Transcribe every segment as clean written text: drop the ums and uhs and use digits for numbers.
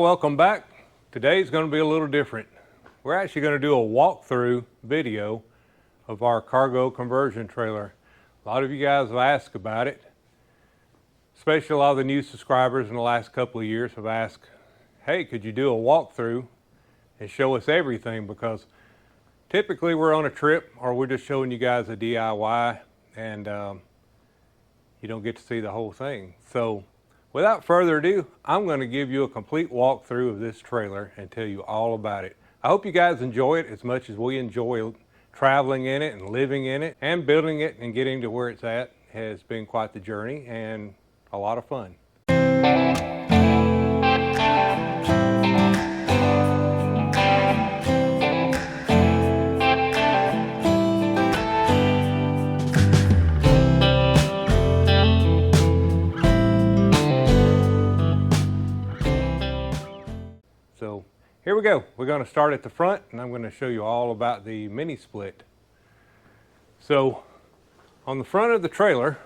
welcome back. Today's going to be a little different. We're actually going to do a walkthrough video of our cargo conversion trailer. A lot of you guys have asked about it, especially a lot of the new subscribers in the last couple of years have asked, hey, could you do a walkthrough and show us everything? Because typically we're on a trip or we're just showing you guys a DIY and you don't get to see the whole thing. So without further ado, I'm going to give you a complete walkthrough of this trailer and tell you all about it. I hope you guys enjoy it as much as we enjoy traveling in it and living in it, and building it and getting to where it's at has been quite the journey and a lot of fun. So here we go. We're going to start at the front and I'm going to show you all about the mini split. So on the front of the trailer,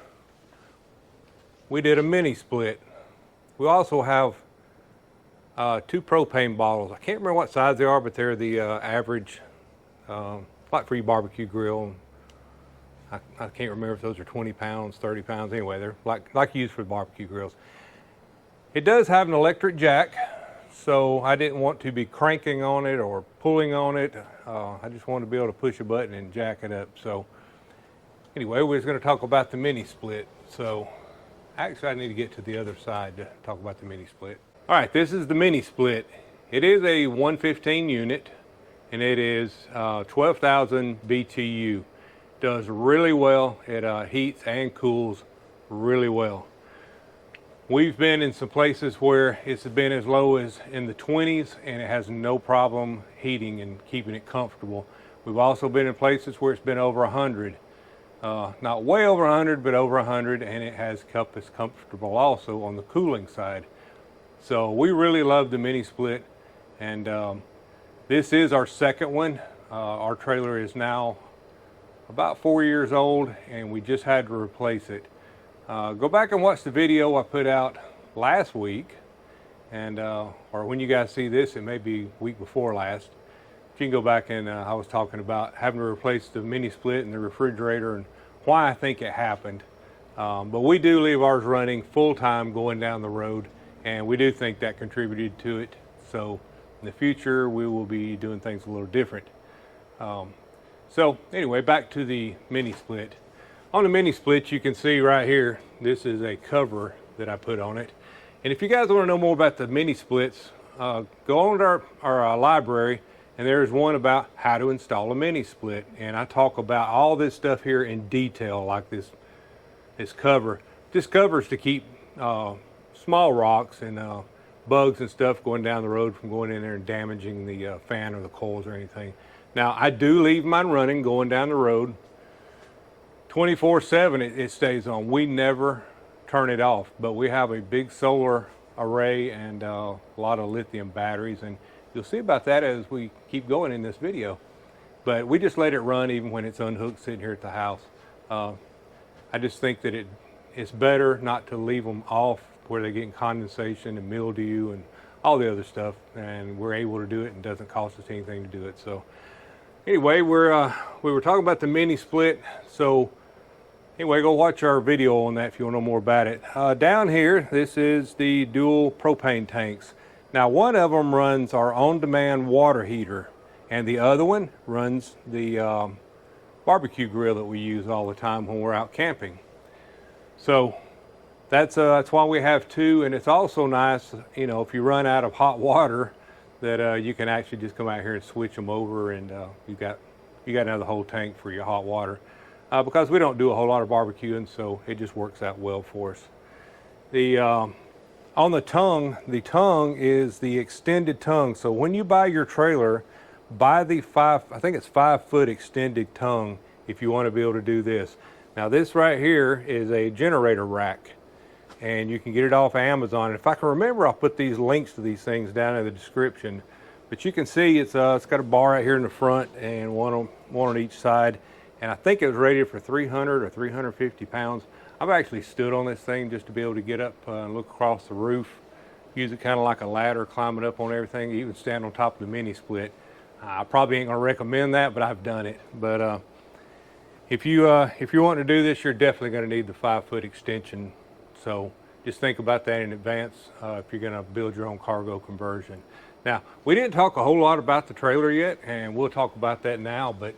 we did a mini split. We also have two propane bottles. I can't remember what size they are, but they're the average, like for your barbecue grill. I can't remember if those are 20 pounds, 30 pounds. Anyway, they're like used for barbecue grills. It does have an electric jack, so I didn't want to be cranking on it or pulling on it. I just wanted to be able to push a button and jack it up. So anyway, we're just going to talk about the mini split. So actually I need to get to the other side to talk about the mini split. All right, this is the mini split. It is a 115 unit and it is 12,000 BTU. Does really well. It heats and cools really well. We've been in some places where it's been as low as in the 20s and it has no problem heating and keeping it comfortable. We've also been in places where it's been over 100. Not way over 100, but over 100, and it has kept us comfortable also on the cooling side. So we really love the mini split, and this is our second one. Our trailer is now about 4 years old and we just had to replace it. Go back and watch the video I put out last week, and or when you guys see this, it may be week before last. You can go back and I was talking about having to replace the mini split and the refrigerator and why I think it happened. But we do leave ours running full time going down the road, and we do think that contributed to it. So in the future we will be doing things a little different. So anyway, back to the mini split. On the mini split, you can see right here, this is a cover that I put on it. And if you guys want to know more about the mini splits, go on to our library, and there's one about how to install a mini split. And I talk about all this stuff here in detail, like this cover. This cover is to keep small rocks and bugs and stuff going down the road from going in there and damaging the fan or the coils or anything. Now, I do leave mine running going down the road. 24/7 it stays on. We never turn it off, but we have a big solar array and a lot of lithium batteries, and you'll see about that as we keep going in this video. But we just let it run even when it's unhooked sitting here at the house. I just think that it's better not to leave them off where they're getting condensation and mildew and all the other stuff, and we're able to do it and it doesn't cost us anything to do it. So anyway, we were talking about the mini split. So anyway, go watch our video on that if you want to know more about it. Down here, this is the dual propane tanks. Now, one of them runs our on-demand water heater, and the other one runs the barbecue grill that we use all the time when we're out camping. So that's why we have two, and it's also nice, you know, if you run out of hot water, that you can actually just come out here and switch them over, and you got another whole tank for your hot water. Because we don't do a whole lot of barbecuing, so it just works out well for us. On the tongue is the extended tongue. So when you buy your trailer, buy the I think it's 5 foot extended tongue if you want to be able to do this. Now this right here is a generator rack, and you can get it off Amazon. And if I can remember, I'll put these links to these things down in the description. But you can see it's got a bar right here in the front and one on each side. And I think it was rated for 300 or 350 pounds. I've actually stood on this thing just to be able to get up and look across the roof use it kind of like a ladder, climbing up on everything, even stand on top of the mini split. I probably ain't gonna recommend that, but I've done it. But if you want to do this, you're definitely gonna need the 5-foot extension. So just think about that in advance if you're gonna build your own cargo conversion. Now, we didn't talk a whole lot about the trailer yet, and we'll talk about that now, but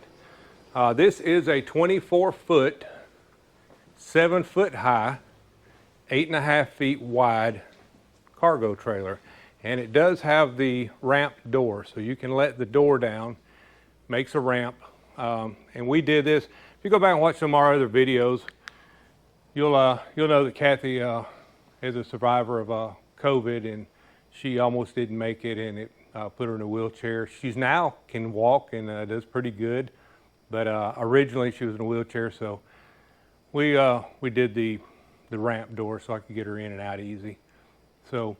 this is a 24-foot, 7-foot high, 8.5 feet wide cargo trailer. And it does have the ramp door, so you can let the door down, makes a ramp. And we did this. If you go back and watch some of our other videos, you'll know that Kathy is a survivor of COVID, and she almost didn't make it, and it put her in a wheelchair. She's now can walk and does pretty good, but originally she was in a wheelchair, so we did the ramp door so I could get her in and out easy. So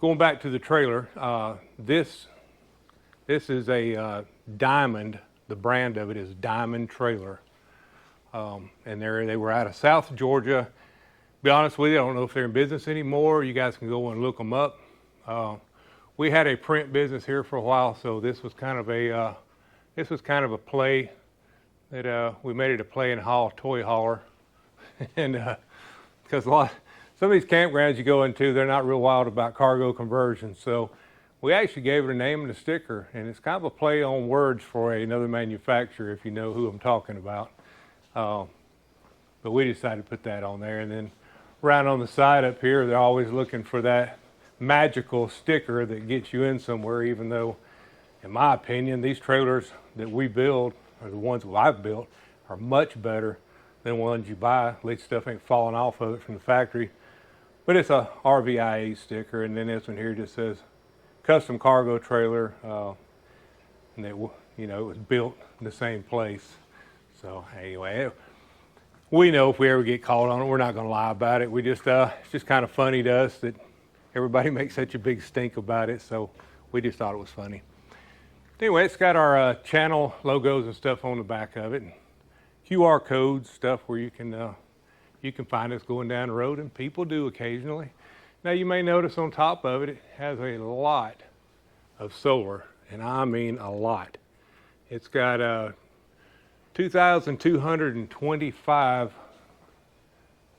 going back to the trailer, this is a Diamond. The brand of it is Diamond Trailer, and they were out of South Georgia. Be honest with you, I don't know if they're in business anymore. You guys can go and look them up. We had a print business here for a while, so this was kind of a play that we made it a play and haul toy hauler, and because some of these campgrounds you go into, they're not real wild about cargo conversion. So we actually gave it a name and a sticker, and it's kind of a play on words for another manufacturer, if you know who I'm talking about. But we decided to put that on there. And then right on the side up here, they're always looking for that magical sticker that gets you in somewhere, even though, in my opinion, these trailers that we build, or the ones that I've built, are much better than ones you buy. At least stuff ain't falling off of it from the factory. But it's a RVIA sticker, and then this one here just says custom cargo trailer, and it was built in the same place. So anyway, we know if we ever get caught on it, we're not going to lie about it. We just it's just kind of funny to us that everybody makes such a big stink about it. So we just thought it was funny. Anyway, it's got our channel logos and stuff on the back of it, and QR codes, stuff where you can find us going down the road, and people do occasionally. Now you may notice on top of it, it has a lot of solar, and I mean a lot. It's got 2,225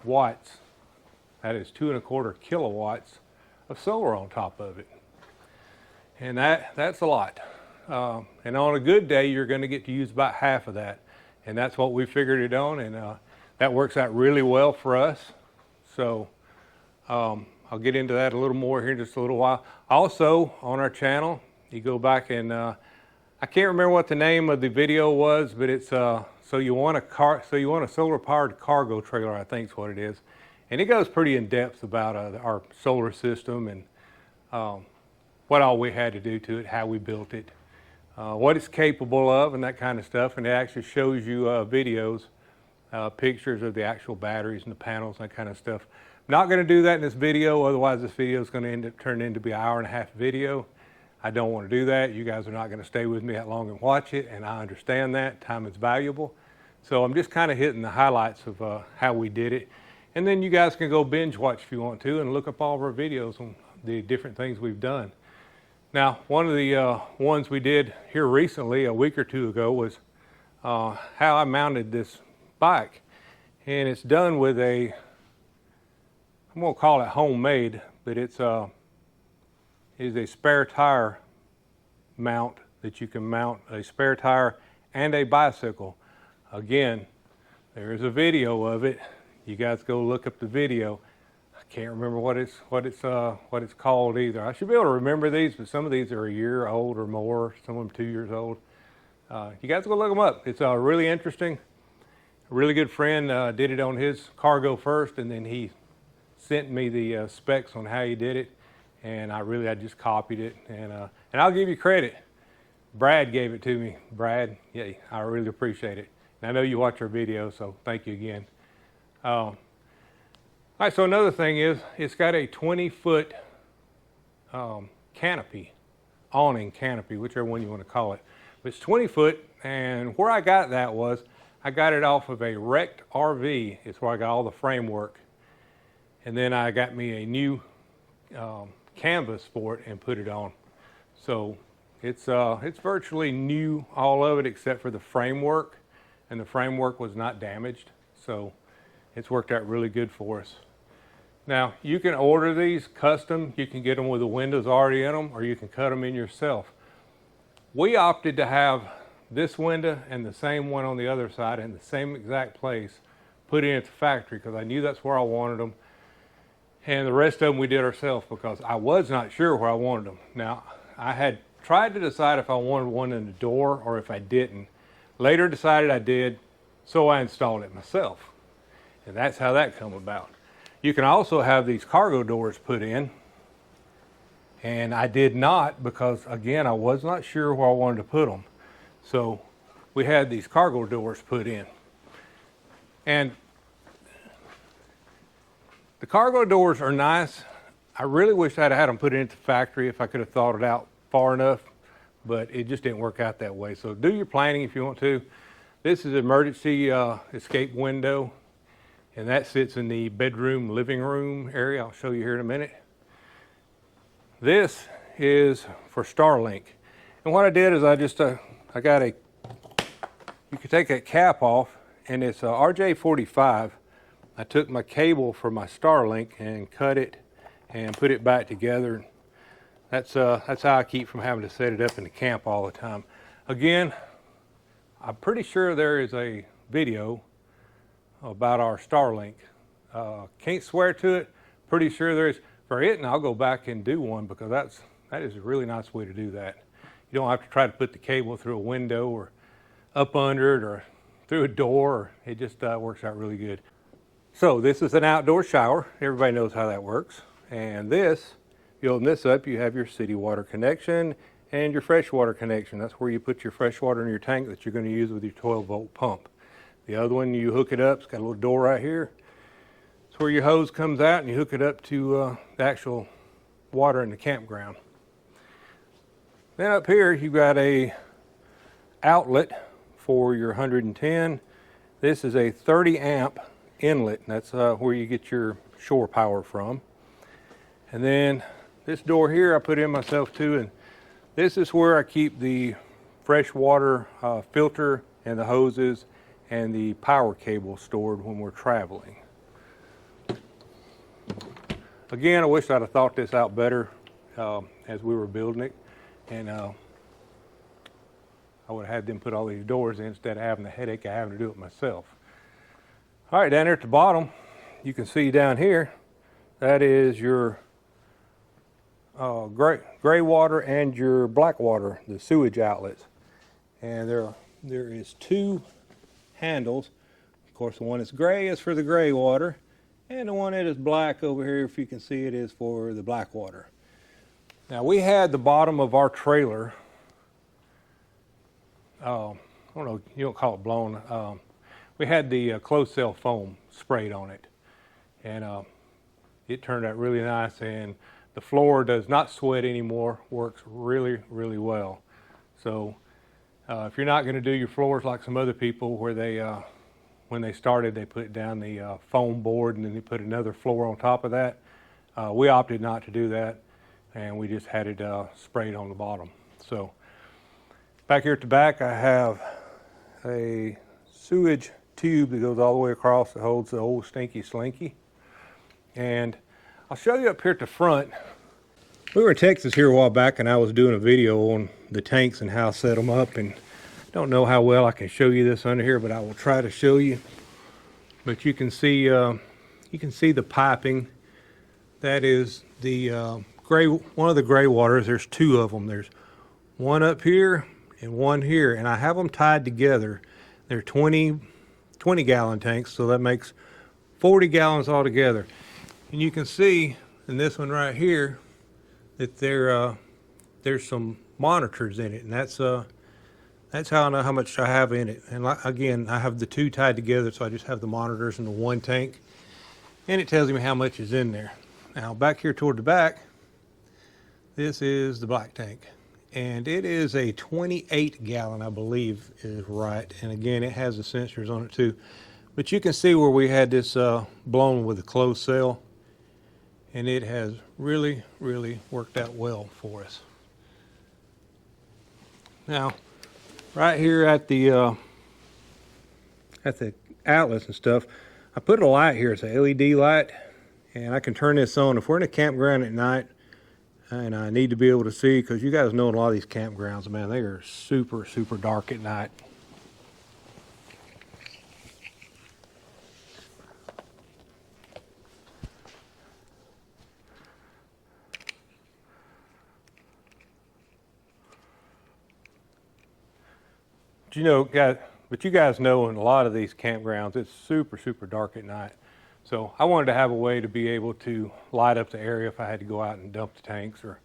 watts. That is 2.25 kilowatts of solar on top of it. And that's a lot. And on a good day, you're going to get to use about half of that. And that's what we figured it on, and that works out really well for us. So I'll get into that a little more here in just a little while. Also, on our channel, you go back and I can't remember what the name of the video was, but it's so you want a solar-powered cargo trailer, I think is what it is, and it goes pretty in depth about our solar system and what all we had to do to it, how we built it, what it's capable of, and that kind of stuff. And it actually shows you videos, pictures of the actual batteries and the panels and that kind of stuff. I'm not going to do that in this video, otherwise this video is going to end up turning into be an hour-and-a-half video. I don't want to do that. You guys are not going to stay with me that long and watch it, and I understand that. Time is valuable. So I'm just kind of hitting the highlights of how we did it. And then you guys can go binge watch if you want to and look up all of our videos on the different things we've done. Now, one of the ones we did here recently, a week or two ago, was how I mounted this bike. And it's done with I'm going to call it homemade, but it is a spare tire mount that you can mount a spare tire and a bicycle. Again, there is a video of it. You guys go look up the video. I can't remember what it's called either. I should be able to remember these, but some of these are a year old or more. Some of them 2 years old. You guys go look them up. It's really interesting. A really good friend did it on his cargo first, and then he sent me the specs on how he did it, and I just copied it, and I'll give you credit. Brad gave it to me. Brad, yeah, I really appreciate it. And I know you watch our video, so thank you again. All right, so another thing is it's got a 20-foot canopy, awning canopy, whichever one you want to call it. But it's 20 foot, and where I got that was I got it off of a wrecked RV. It's where I got all the framework. And then I got me a new canvas for it and put it on. So it's virtually new, all of it, except for the framework, and the framework was not damaged. So it's worked out really good for us. Now, you can order these custom. You can get them with the windows already in them, or you can cut them in yourself. We opted to have this window and the same one on the other side in the same exact place put in at the factory, because I knew that's where I wanted them. And the rest of them we did ourselves because I was not sure where I wanted them. Now, I had tried to decide if I wanted one in the door or if I didn't. Later decided I did, so I installed it myself. And that's how that come about. You can also have these cargo doors put in, and I did not because, again, I was not sure where I wanted to put them. So we had these cargo doors put in. And the cargo doors are nice. I really wish I'd had them put into the factory if I could have thought it out far enough, but it just didn't work out that way. So do your planning if you want to. This is an emergency escape window, and that sits in the bedroom, living room area. I'll show you here in a minute. This is for Starlink. And what I did is I just, you can take that cap off, and it's a RJ45. I took my cable for my Starlink and cut it and put it back together. That's how I keep from having to set it up in the camp all the time. Again, I'm pretty sure there is a video about our Starlink. Can't swear to it. Pretty sure there is. For it, and I'll go back and do one because that is a really nice way to do that. You don't have to try to put the cable through a window or up under it or through a door. It just works out really good. So this is an outdoor shower. Everybody knows how that works. And this, you open this up, you have your city water connection and your freshwater connection. That's where you put your fresh water in your tank that you're going to use with your 12-volt pump. The other one, you hook it up. It's got a little door right here. It's where your hose comes out and you hook it up to the actual water in the campground. Then up here, you've got a outlet for your 110. This is a 30 amp inlet, and that's where you get your shore power from. And then this door here I put in myself too, and this is where I keep the fresh water filter and the hoses and the power cable stored when we're traveling. Again, I wish I'd have thought this out better as we were building it, and I would have had them put all these doors in instead of having the headache of having to do it myself. All right, down here at the bottom, you can see down here, that is your gray water and your black water, the sewage outlets. And there is two handles. Of course, the one that's gray is for the gray water, and the one that is black over here, if you can see it, is for the black water. Now, we had the bottom of our trailer, I don't know, you don't call it blown. We had the closed cell foam sprayed on it, and it turned out really nice, and the floor does not sweat anymore, works really, really well. So if you're not going to do your floors like some other people where they when they started, they put down the foam board and then they put another floor on top of that. We opted not to do that, and we just had it sprayed on the bottom. So back here at the back, I have a sewage tube that goes all the way across that holds the old stinky slinky. And I'll show you up here at the front. We were in Texas here a while back, and I was doing a video on the tanks and how I set them up, and don't know how well I can show you this under here, but I will try to show you. But you can see the piping. That is the one of the gray waters. There's two of them. There's one up here and one here, and I have them tied together. They're 20 gallon tanks, so that makes 40 gallons altogether. And you can see in this one right here that there's some monitors in it, and that's how I know how much I have in it. And again, I have the two tied together, so I just have the monitors in the one tank, and it tells me how much is in there. Now back here toward the back, this is the black tank, and it is a 28 gallon, I believe is right. And again, it has the sensors on it too. But you can see where we had this blown with a closed cell. and it has really, really worked out well for us. Now, right here at the outlets and stuff, I put a light here. It's an LED light, and I can turn this on if we're in a campground at night and I need to be able to see, because you guys know a lot of these campgrounds, man, they are super, super dark at night. You know, but you guys know in a lot of these campgrounds, it's super, super dark at night. So I wanted to have a way to be able to light up the area if I had to go out and dump the tanks or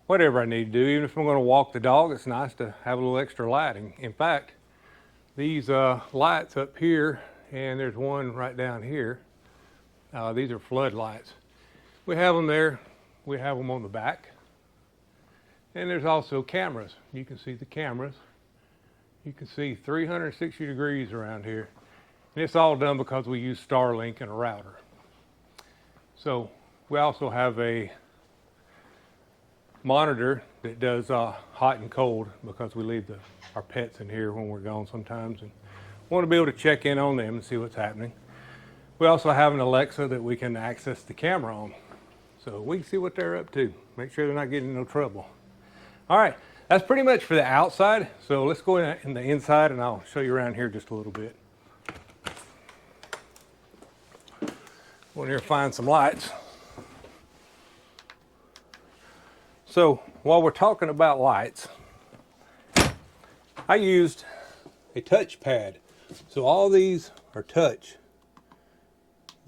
whatever I need to do. Even if I'm going to walk the dog, it's nice to have a little extra lighting. In fact, these lights up here, and there's one right down here, these are floodlights. We have them there. We have them on the back. And there's also cameras. You can see the cameras. You can see 360 degrees around here. And it's all done because we use Starlink and a router. So we also have a monitor that does hot and cold, because we leave our pets in here when we're gone sometimes and want to be able to check in on them and see what's happening. We also have an Alexa that we can access the camera on, so we can see what they're up to, make sure they're not getting in no trouble. All right. That's pretty much for the outside, so let's go in the inside and I'll show you around here just a little bit. Go in here and find some lights. So while we're talking about lights, I used a touch pad. So all these are touch.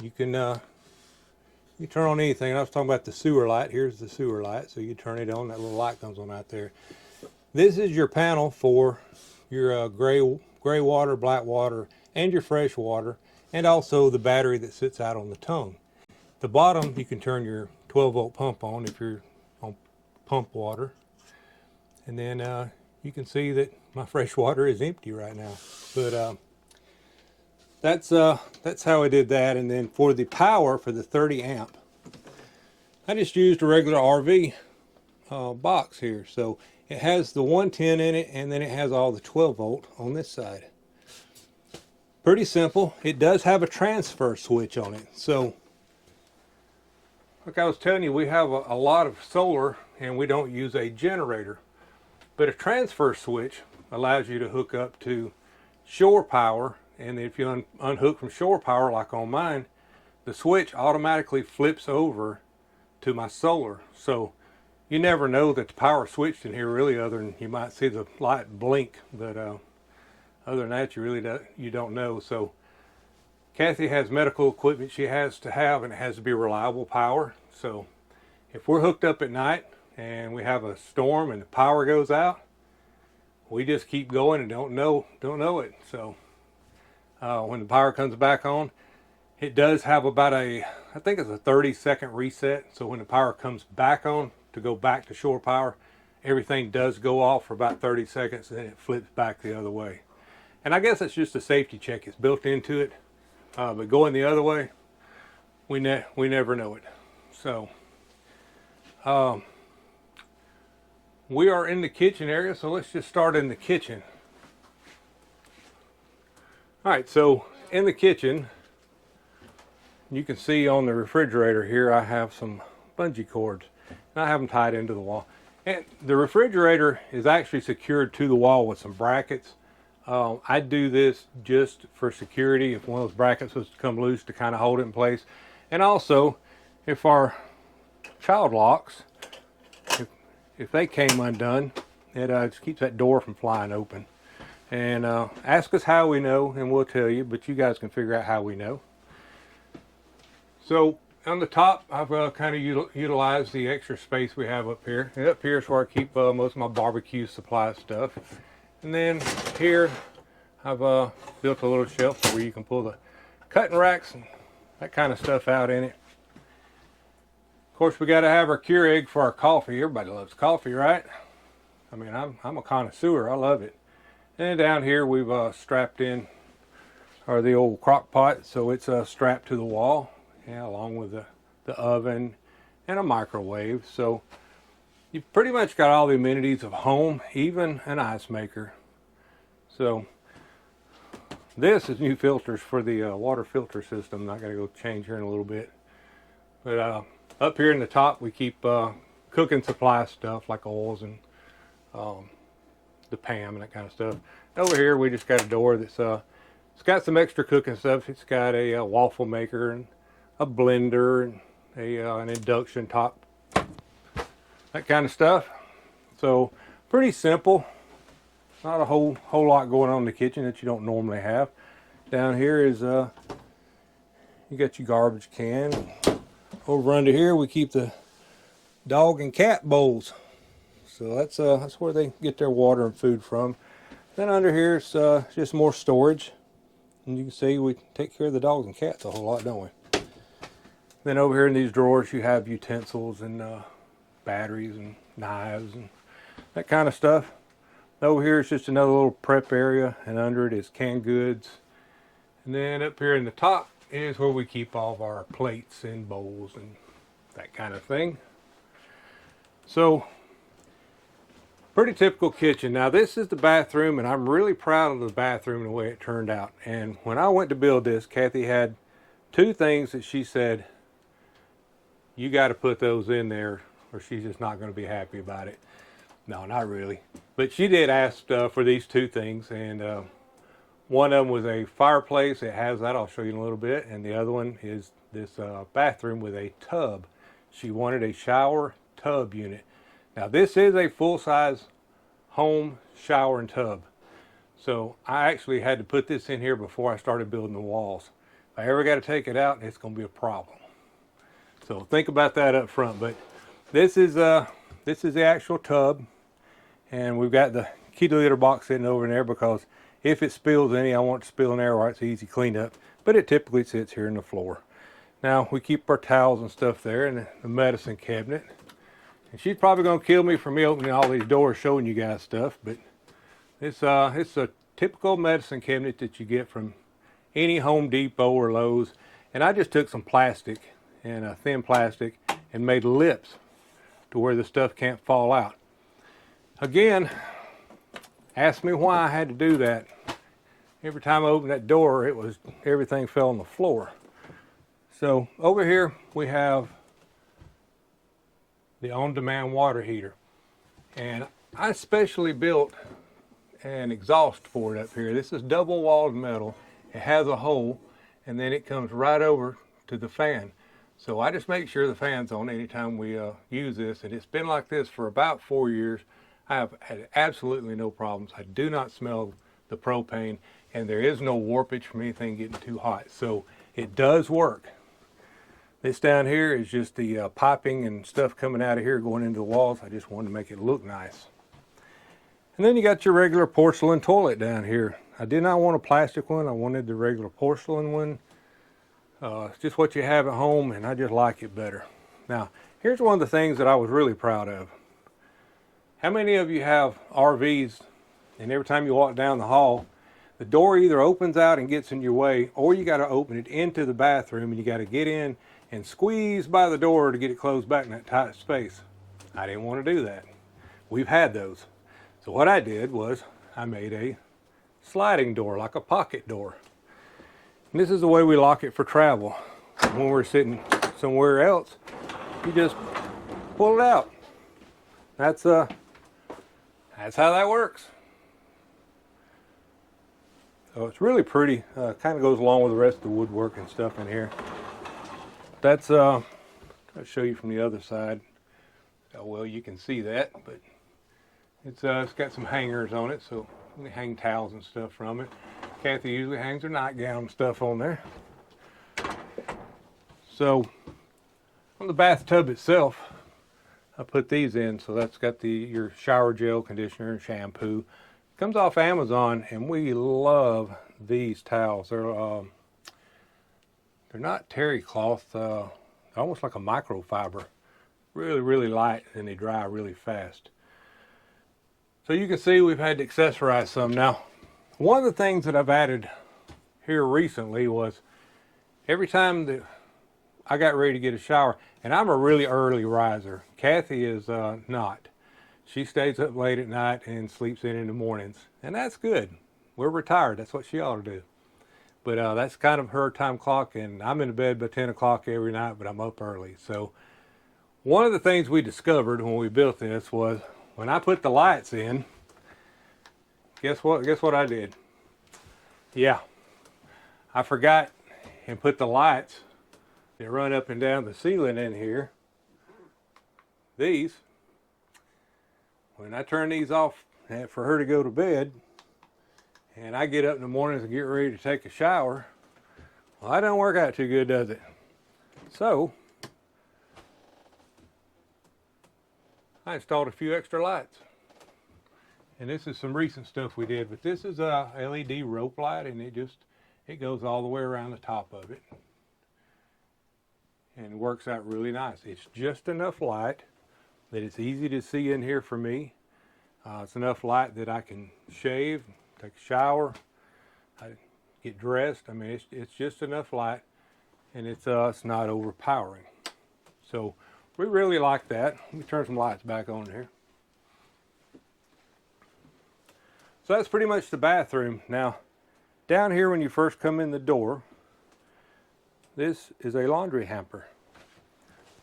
You can you turn on anything. I was talking about the sewer light. Here's the sewer light. So you turn it on, that little light comes on out there. This is your panel for your gray water, black water, and your fresh water, and also the battery that sits out on the tongue. The bottom, you can turn your 12-volt pump on if you're on pump water. And then you can see that my fresh water is empty right now. But that's how I did that. And then for the power, for the 30 amp, I just used a regular RV box here. So it has the 110 in it, and then it has all the 12 volt on this side. Pretty simple. It does have a transfer switch on it. So like I was telling you, we have a lot of solar and we don't use a generator. But a transfer switch allows you to hook up to shore power, and if you unhook from shore power like on mine, the switch automatically flips over to my solar. So you never know that the power switched in here, really, other than you might see the light blink, but other than that, you don't know. So Kathy has medical equipment she has to have, and it has to be reliable power. So if we're hooked up at night and we have a storm and the power goes out, we just keep going and don't know it. So when the power comes back on, it does have about I think it's a 30-second reset. So when the power comes back on to go back to shore power, everything does go off for about 30 seconds, and then it flips back the other way. And I guess it's just a safety check. It's built into it. But going the other way, we never know it. So we are in the kitchen area, so let's just start in the kitchen. All right, so in the kitchen, you can see on the refrigerator here, I have some bungee cords, and I have them tied into the wall. And the refrigerator is actually secured to the wall with some brackets. I do this just for security, if one of those brackets was to come loose, to kind of hold it in place. And also, if our child locks, if they came undone, it just keeps that door from flying open. And ask us how we know, and we'll tell you, but you guys can figure out how we know. So on the top, I've kind of utilized the extra space we have up here. And up here is where I keep most of my barbecue supply stuff. And then here, I've built a little shelf where you can pull the cutting racks and that kind of stuff out in it. Of course, we got to have our Keurig for our coffee. Everybody loves coffee, right? I mean, I'm a connoisseur. I love it. And down here, we've strapped in the old crock pot, so it's strapped to the wall, along with the oven and a microwave. So you've pretty much got all the amenities of home, even an ice maker. So this is new filters for the water filter system. I'm not going to go change here in a little bit. But up here in the top, we keep cooking supply stuff like oils and the PAM and that kind of stuff. Over here, we just got a door that's it's got some extra cooking stuff. It's got a waffle maker and a blender and an induction top, that kind of stuff. So pretty simple. Not a whole lot going on in the kitchen that you don't normally have. Down here is you got your garbage can. Over under here we keep the dog and cat bowls. So that's where they get their water and food from. Then under here it's just more storage. And you can see we take care of the dogs and cats a whole lot, don't we? Then over here in these drawers you have utensils and batteries and knives and that kind of stuff. Over here is just another little prep area, and under it is canned goods. And then up here in the top is where we keep all of our plates and bowls and that kind of thing. So, pretty typical kitchen. Now this is the bathroom, and I'm really proud of the bathroom and the way it turned out. And when I went to build this, Kathy had two things that she said, you got to put those in there or she's just not going to be happy about it. No, not really. But she did ask for these two things, and one of them was a fireplace. It has that. I'll show you in a little bit. And the other one is this bathroom with a tub. She wanted a shower tub unit. Now this is a full-size home shower and tub. So I actually had to put this in here before I started building the walls. If I ever got to take it out, it's going to be a problem. So think about that up front. But this is the actual tub. And we've got the kitty litter box sitting over in there because if it spills any, I want it to spill in there where it's easy cleaned up. But it typically sits here in the floor. Now we keep our towels and stuff there, and the medicine cabinet. And she's probably going to kill me for me opening all these doors showing you guys stuff. But it's a typical medicine cabinet that you get from any Home Depot or Lowe's. And I just took some plastic and thin plastic and made lips to where the stuff can't fall out. Again, ask me why I had to do that. Every time I opened that door, everything fell on the floor. So over here we have the on-demand water heater. And I specially built an exhaust for it up here. This is double-walled metal. It has a hole, and then it comes right over to the fan. So I just make sure the fan's on anytime we use this. And it's been like this for about 4 years. I have had absolutely no problems. I do not smell the propane, and there is no warpage from anything getting too hot. So it does work. This down here is just the piping and stuff coming out of here going into the walls. I just wanted to make it look nice. And then you got your regular porcelain toilet down here. I did not want a plastic one. I wanted the regular porcelain one. It's just what you have at home, and I just like it better. Now, here's one of the things that I was really proud of. How many of you have RVs, and every time you walk down the hall, the door either opens out and gets in your way, or you got to open it into the bathroom, and you got to get in and squeeze by the door to get it closed back in that tight space? I didn't want to do that. We've had those. So what I did was I made a sliding door, like a pocket door. And this is the way we lock it for travel. When we're sitting somewhere else, you just pull it out. That's how that works. So it's really pretty. Kind of goes along with the rest of the woodwork and stuff in here. That's I'll show you from the other side how well you can see that, but it's got some hangers on it, so you can hang towels and stuff from it. Kathy usually hangs her nightgown and stuff on there. So on the bathtub itself, I put these in. So that's got your shower gel, conditioner, and shampoo. Comes off Amazon, and we love these towels. They're not terry cloth, almost like a microfiber. Really, really light, and they dry really fast. So you can see we've had to accessorize some. Now, one of the things that I've added here recently was every time I got ready to get a shower, and I'm a really early riser. Kathy is not. She stays up late at night and sleeps in the mornings, and that's good. We're retired. That's what she ought to do. But that's kind of her time clock, and I'm in bed by 10 o'clock every night, but I'm up early. So one of the things we discovered when we built this was when I put the lights in, guess what? Guess what I did? Yeah, I forgot and put the lights that run up and down the ceiling in here. These, when I turn these off for her to go to bed, and I get up in the mornings and get ready to take a shower, well, that don't work out too good, does it? So I installed a few extra lights. And this is some recent stuff we did, but this is a LED rope light, and it goes all the way around the top of it. And it works out really nice. It's just enough light that it's easy to see in here for me. It's enough light that I can shave, take a shower, I get dressed. I mean, it's just enough light, and it's not overpowering. So we really like that. Let me turn some lights back on here. So that's pretty much the bathroom. Now, down here when you first come in the door, this is a laundry hamper.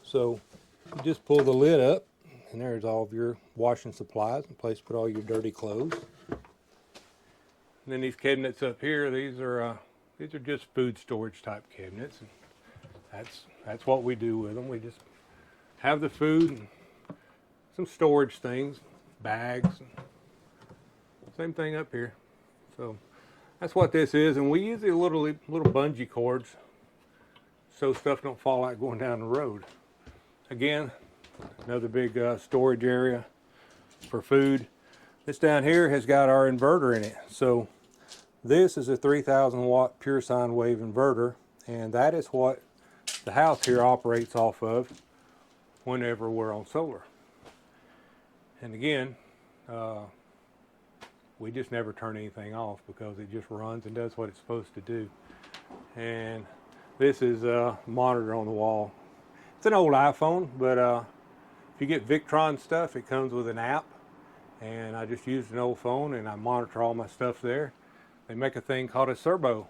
So you just pull the lid up, and there's all of your washing supplies, a place to put all your dirty clothes. And then these cabinets up here, these are just food storage type cabinets. And that's what we do with them. We just have the food and some storage things, bags. And same thing up here. So that's what this is. And we use the little bungee cords so stuff don't fall out going down the road. Again, another big storage area for food. This down here has got our inverter in it. So this is a 3,000 watt pure sine wave inverter, and that is what the house here operates off of whenever we're on solar. And again, we just never turn anything off because it just runs and does what it's supposed to do. And this is a monitor on the wall. It's an old iPhone, but if you get Victron stuff, it comes with an app. And I just used an old phone and I monitor all my stuff there. They make a thing called a Serbo.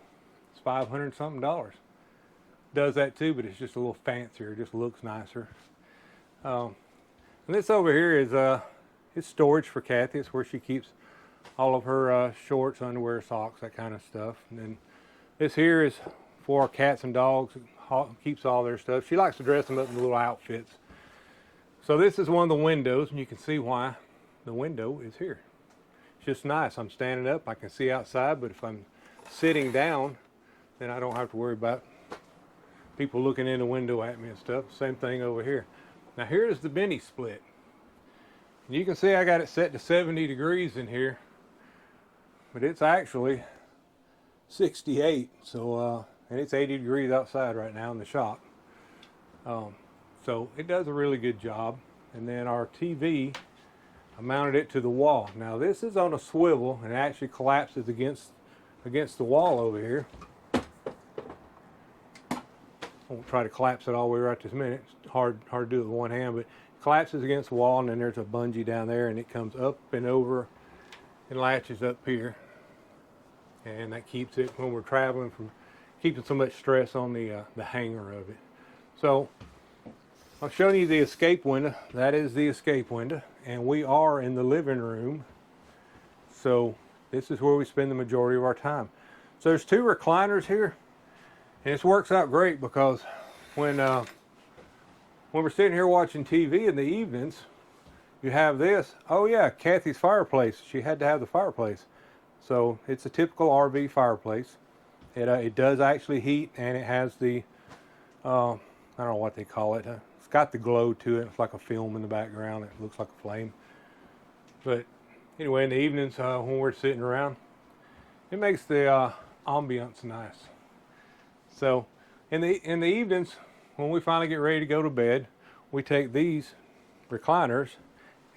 It's $500 something. Does that too, but it's just a little fancier. It just looks nicer. And this over here is storage for Kathy. It's where she keeps all of her shorts, underwear, socks, that kind of stuff. And then this here is for cats and dogs. It keeps all their stuff. She likes to dress them up in little outfits. So this is one of the windows, and you can see why the window is here. It's just nice. I'm standing up, I can see outside, but if I'm sitting down, then I don't have to worry about people looking in the window at me and stuff. Same thing over here. Now here's the mini split. You can see I got it set to 70 degrees in here, but it's actually 68. So and it's 80 degrees outside right now in the shop. So it does a really good job. And then our TV, I mounted it to the wall. Now this is on a swivel and it actually collapses against the wall over here. I won't try to collapse it all the way right this minute. It's hard to do it with one hand, but it collapses against the wall, and then there's a bungee down there, and it comes up and over and latches up here. And that keeps it, when we're traveling, from keeping so much stress on the hanger of it. So I'm showing you the escape window. That is the escape window, and we are in the living room. So this is where we spend the majority of our time. So there's two recliners here, and this works out great because when we're sitting here watching TV in the evenings, you have this. Oh yeah, Kathy's fireplace. She had to have the fireplace. So it's a typical RV fireplace. It does actually heat, and it has the, I don't know what they call it. It's got the glow to it. It's like a film in the background. It looks like a flame. But anyway, in the evenings when we're sitting around, it makes the ambiance nice. So in the evenings, when we finally get ready to go to bed, we take these recliners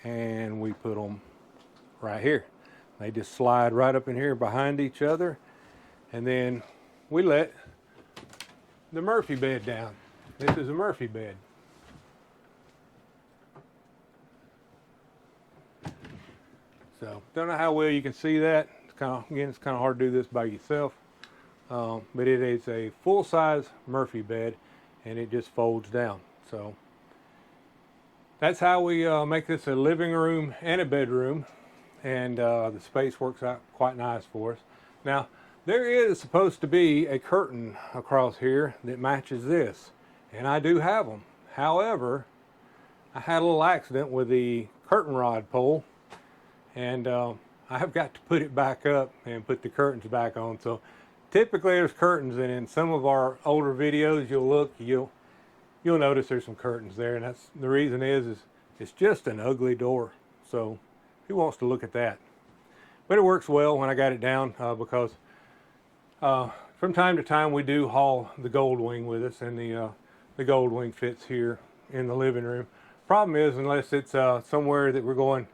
and we put them right here. They just slide right up in here behind each other, and then we let the Murphy bed down. this is a Murphy bed. So, don't know how well you can see that. It's kind of hard to do this by yourself. But it is a full-size Murphy bed, and it just folds down. So, that's how we make this a living room and a bedroom, and the space works out quite nice for us. Now, there is supposed to be a curtain across here that matches this, and I do have them. However, I had a little accident with the curtain rod pole, and I have got to put it back up and put the curtains back on. So typically there's curtains, and in some of our older videos you'll notice there's some curtains there, and that's the reason is it's just an ugly door. So who wants to look at that? But it works well when I got it down, because from time to time we do haul the Goldwing with us, and the Goldwing fits here in the living room. Problem is, unless it's somewhere that we're going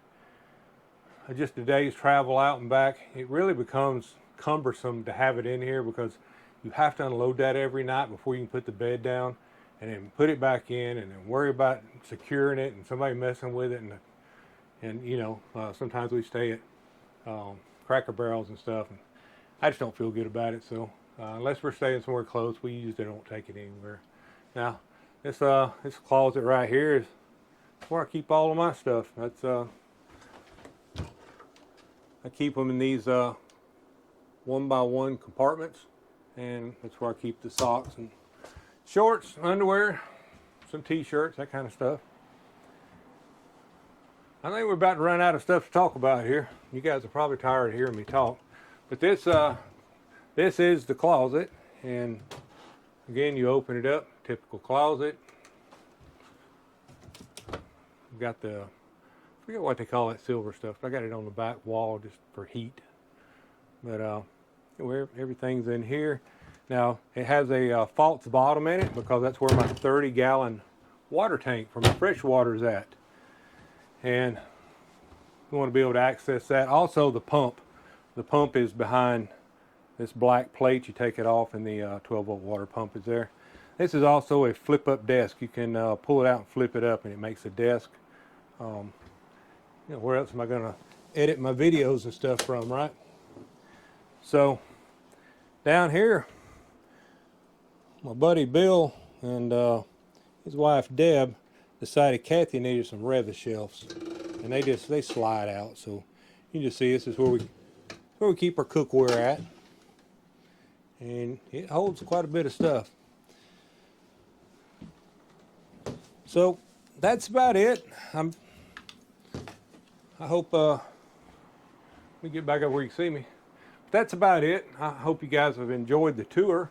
just a day's travel out and back, it really becomes cumbersome to have it in here, because you have to unload that every night before you can put the bed down, and then put it back in, and then worry about securing it and somebody messing with it, and you know, sometimes we stay at Cracker Barrels and stuff, and I just don't feel good about it. So unless we're staying somewhere close, we usually don't take it anywhere. Now this closet right here is where I keep all of my stuff. That's I keep them in these 1x1 compartments, and that's where I keep the socks and shorts, underwear, some t-shirts, that kind of stuff. I think we're about to run out of stuff to talk about here. You guys are probably tired of hearing me talk, but this is the closet, and again, you open it up, typical closet. We've got the, I forget what they call that silver stuff, but I got it on the back wall just for heat. But everything's in here. Now, it has a false bottom in it, because that's where my 30-gallon water tank for my fresh water is at. And we want to be able to access that. Also, the pump. The pump is behind this black plate. You take it off, and the 12-volt water pump is there. This is also a flip-up desk. You can pull it out and flip it up, and it makes a desk. You know, where else am I going to edit my videos and stuff from, right? So, down here, my buddy Bill and his wife Deb decided Kathy needed some Reva shelves, and they slide out. So you can just see this is where we keep our cookware at, and it holds quite a bit of stuff. So that's about it. I hope we get back up where you can see me. But that's about it. I hope you guys have enjoyed the tour.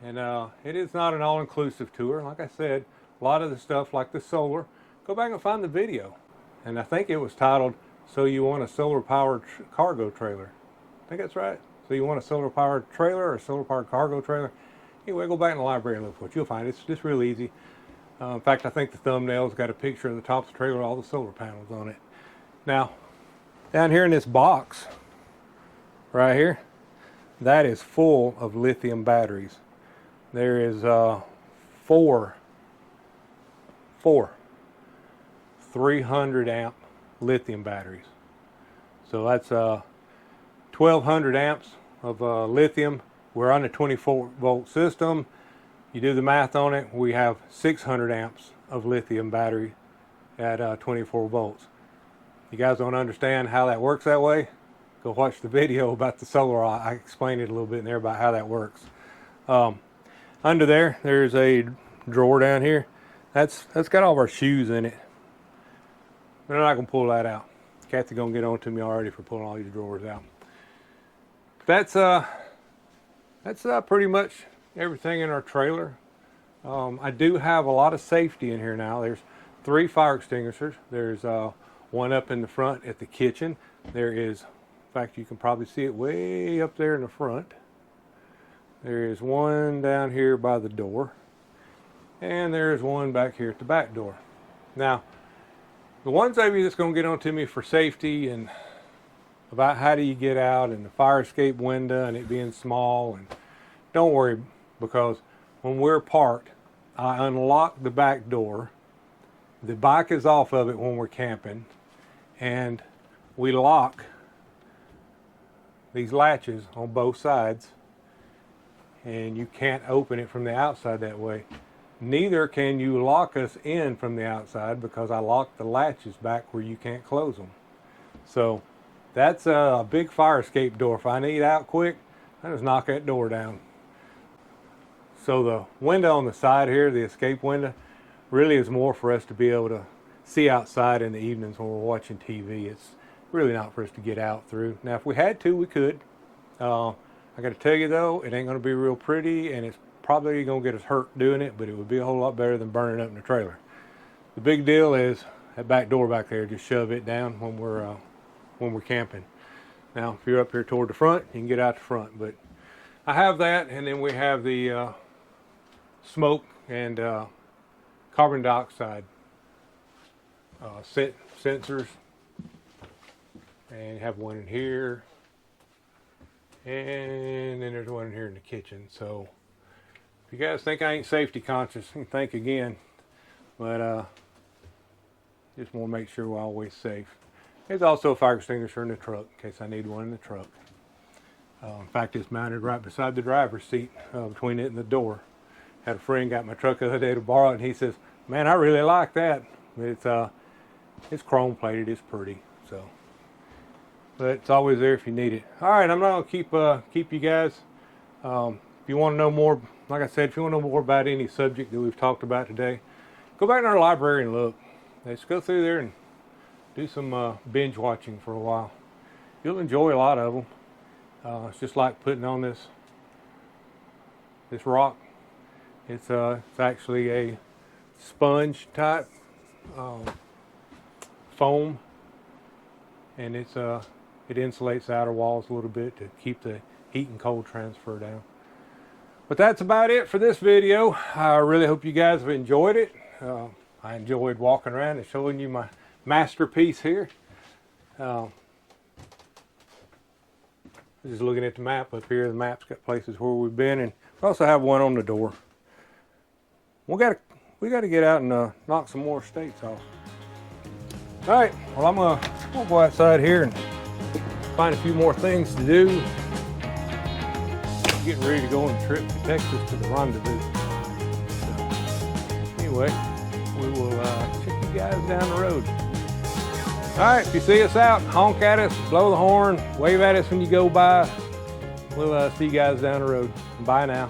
And it is not an all-inclusive tour. Like I said, a lot of the stuff like the solar, go back and find the video. And I think it was titled, So You Want a Solar-Powered Cargo Trailer. I think that's right. So you want a solar-powered trailer or a solar-powered cargo trailer? Anyway, go back in the library and look for it. You'll find it. It's just real easy. In fact, I think the thumbnail's got a picture of the top of the trailer, all the solar panels on it. Now, down here in this box, right here, that is full of lithium batteries. There is four 300 amp lithium batteries. So that's 1200 amps of lithium. We're on a 24 volt system. You do the math on it, we have 600 amps of lithium battery at 24 volts. You guys don't understand how that works that way? Go watch the video about the solar. I explained it a little bit in there about how that works. Under there's a drawer down here. That's got all of our shoes in it. We're not gonna pull that out. Kathy's gonna get on to me already for pulling all these drawers out. That's pretty much everything in our trailer. I do have a lot of safety in here now. There's 3 fire extinguishers. There's one up in the front at the kitchen. There is, in fact, you can probably see it way up there in the front. There is one down here by the door, and there's one back here at the back door. Now, the ones of you that's going to get on to me for safety and about how do you get out and the fire escape window and it being small, and don't worry, because when we're parked, I unlock the back door. The bike is off of it when we're camping, and we lock these latches on both sides, and you can't open it from the outside that way. Neither can you lock us in from the outside because I locked the latches back where you can't close them. So that's a big fire escape door. If I need out quick, I just knock that door down. So the window on the side here, the escape window, really is more for us to be able to see outside in the evenings when we're watching TV. It's really not for us to get out through. Now, if we had to, we could. I got to tell you though, it ain't going to be real pretty, and it's probably going to get us hurt doing it, but it would be a whole lot better than burning up in the trailer. The big deal is that back door back there. Just shove it down when we're camping. Now, if you're up here toward the front, you can get out the front. But I have that, and then we have the smoke and carbon dioxide sensors, and you have one in here, and then there's one in here in the kitchen. So if you guys think I ain't safety conscious, think again. But just want to make sure we're always safe. There's also a fire extinguisher in the truck in case I need one in the truck. In fact, it's mounted right beside the driver's seat, between it and the door. Had a friend got my truck the other day to borrow it, and he says, "Man, I really like that. It's chrome plated. It's pretty." So, but it's always there if you need it. All right, I'm not gonna keep you guys. If you want to know more, like I said, if you want to know more about any subject that we've talked about today, go back in our library and look. Let's go through there and do some binge watching for a while. You'll enjoy a lot of them. It's just like putting on this rock. It's actually a sponge type foam, and it insulates the outer walls a little bit to keep the heat and cold transfer down. But that's about it for this video. I really hope you guys have enjoyed it. I enjoyed walking around and showing you my masterpiece here. Just looking at the map up here. The map's got places where we've been, and we also have one on the door. We got to get out and knock some more states off. All right. Well, I'm gonna go outside here and find a few more things to do. Getting ready to go on a trip to Texas to the rendezvous. So, anyway, we will check you guys down the road. All right, if you see us out, honk at us, blow the horn, wave at us when you go by. We'll see you guys down the road. Bye now.